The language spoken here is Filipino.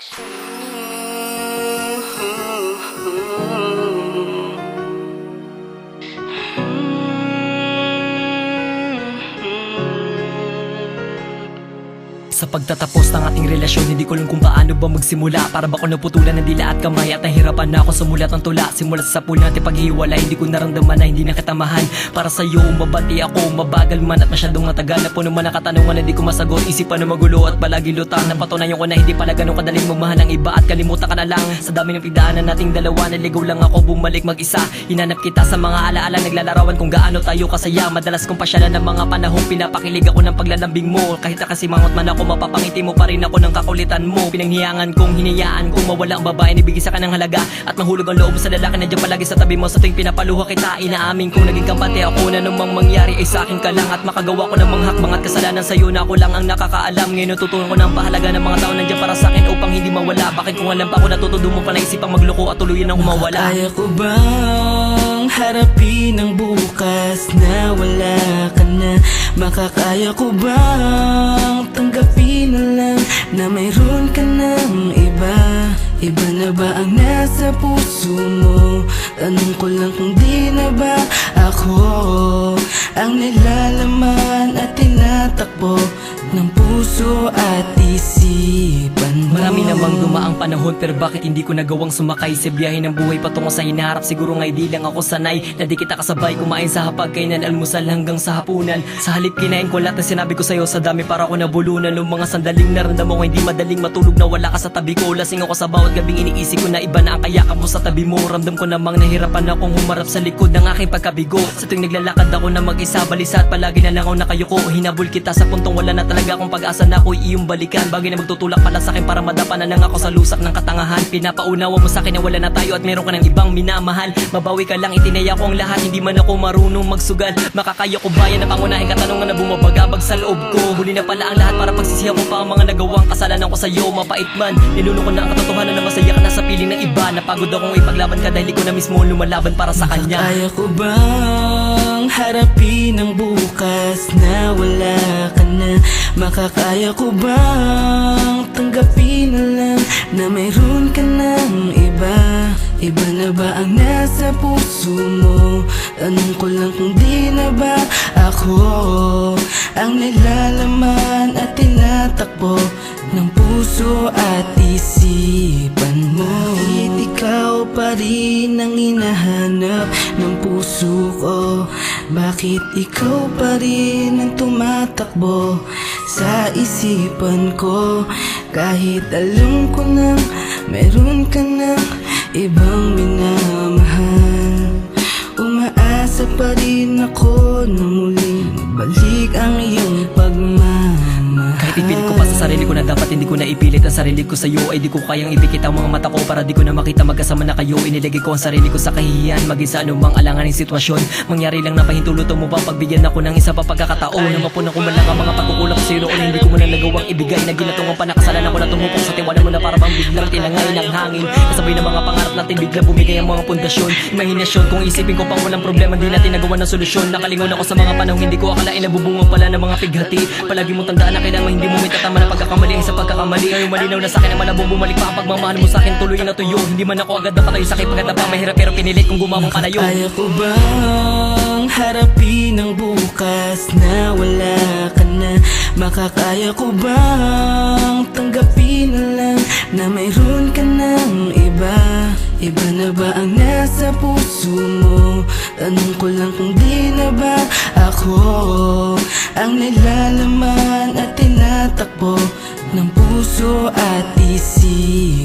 Sa pagtatapos ng ating relasyon, hindi ko alam kung paano ba magsimula. Para ba ko naputulan ng dila at kamay at nahirapan na ako sumulat ng tula. Simulat sa sapul natin paghihiwalay, hindi ko naramdaman na hindi na kita mahal. Para sa'yo, mabati ako, mabagal man at masyadong matagal. Na puno man ang katanungan na di ko masagot. Isipan na magulo at palagi lutang. Napatunayan ko na hindi pala ganun kadaling magmahal ang iba at kalimutan ka na lang. Sa dami ng pagdaanan nating dalawa, naligaw lang ako bumalik mag-isa. Hinanap kita sa mga alaala, naglalarawan kung gaano tayo kasaya. Madalas kong pasyalan ng mga panahong pinapakilig ako ng paglalambing mo. Kahit nakasimangot man ako, mapapangiti mo pa rin ako ng kakulitan mo. Pinanghiyangan kong hinayaan kung mawala ang babae, nibigay sa kanang halaga at mahulog ang loob sa lalaki na dyan palagi sa tabi mo. Sa tuwing pinapaluha kita, inaamin kong naging kampante ako na numang mangyari ay sa akin ka lang. At makagawa ko ng mga hakbang at kasalanan sa'yo na ako lang ang nakakaalam. Ngayon natutunan ko ng pahalaga ng mga tao nandiyan para sa akin upang hindi mawala. Bakit kung alam pa ako natutudo mo pa naisipang magloko at tuluyan ang humawala? Kaya ko bang harapin ang bukas na wala ka na? Makakaya ko bang tanggapin na lang na mayroon ka ng iba? Iba na ba ang nasa puso mo? Tanong ko lang kung di na ba ako ang nilalaman at tinatakbo ng puso at isipan mo. Marami namang dumaang panahon pero bakit hindi ko nagawang sumakay sa biyahe ng buhay patungo sa hinaharap? Siguro nga di lang ako sanay na di kita kasabay kumain sa hapagkainan, almusal hanggang sa hapunan. Sa halip kinain ko lahat na sinabi ko sa'yo, sa dami para ako nabulunan. Nung mga sandaling naramdaman ko hindi madaling matulog na wala ka sa tabi ko. Lasing ako sa bawat gabing iniisip ko na iba na ang kayakap mo sa tabi mo. Ramdam ko namang nahirapan akong humarap sa likod ng aking pagkabigo. Sa tuwing naglalakad ako na mag-isa, balisa at palagi na lang ako nakayuko. Hinabol kita sa puntong wala na talaga akong pag-asa na ako'y iyong balikan. Bagay na magtutulak pala sa akin para madapa na lang ako sa lusak ng katangahan. Pinapaunawa mo sa akin na wala na tayo at meron ka ng ibang minamahal. Mabawi ka lang, itinaya ko ang lahat, hindi man ako marunong magsugal. Makakaya ko ba yan na pangunahin katanungan na bumabagabag sa loob ko? Huli na pala ang lahat para pagsisihan ko pa ang mga nagawang kasalanan ko sa'yo. Mapait man, niluno ko na ang katotohanan na masaya ka na sa piling ng iba. Napagod akong ipaglaban ka dahil ko na mismo lumalaban para sa kanya. Kaya ko bang harapin ang bukas na wala ka na? Makakaya ko bang tanggapin na lang na mayroon ka ng iba? Iba na ba ang nasa puso mo? Tanong ko lang kung di na ba ako ang nilalaman at tinatakbo ng puso at isipan mo. Bakit ikaw pa rin ang hinahanap ng puso ko? Bakit ikaw pa rin ang tumatakbo sa isipan ko? Kahit alam ko na meron ka ng ibang minamahal, umaasa pa rin ako na muling balik ang iyong pagmamahal. Kahit ipilit ko pa sa sarili ko na dapat hindi ko na ipilit ang sarili ko sa'yo, ay di ko kayang ipikit ang mga mata ko para di ko na makita magkasama na kayo. Inilagay ko ang sarili ko sa kahihiyan, maging sa anumang alanganing sitwasyon. Mangyari lang na pahintulutan mo pa pagbigyan ako ng isa pa pagkakataon na mapunan ko man lang ang mga pagkukulang ko sa'yo noon. Hindi ko man lang nagawang ibigay na ginatungan pa na kasalanan ko na tumupok sa tiwala mo na para bang biglang tinangay ng hangin. Kasabay ng mga pangarap natin biglang bumigay ang mga pundasyon. Imahinasyon kung isipin ko pang walang problema, hindi natin nagawa ng solusyon. Nakalingon ako sa mga panahong hindi ko akalain na bubungo pala ng mga pighati. Palagi mo tandaan na kailangan hindi mo may tatama na pagkakamali ay sa pagkakamali. Ngayon malinaw na sa'kin ang malabong bumalik pa ang pagmamahal mo sa'kin tuloy na tuyo. Hindi man ako agad napatayo sa'kin pagkat pa mahirap pero pinilit kung gumamang palayo. Kaya ko bang harapin ang bukas na wala ka na? Makakaya ko bang tanggapin na lang na mayroon ka ng iba? Iba na ba ang nasa puso mo? Tanong ko lang kung di na ba ako ang nilalaman at tinatakbo ng puso at isip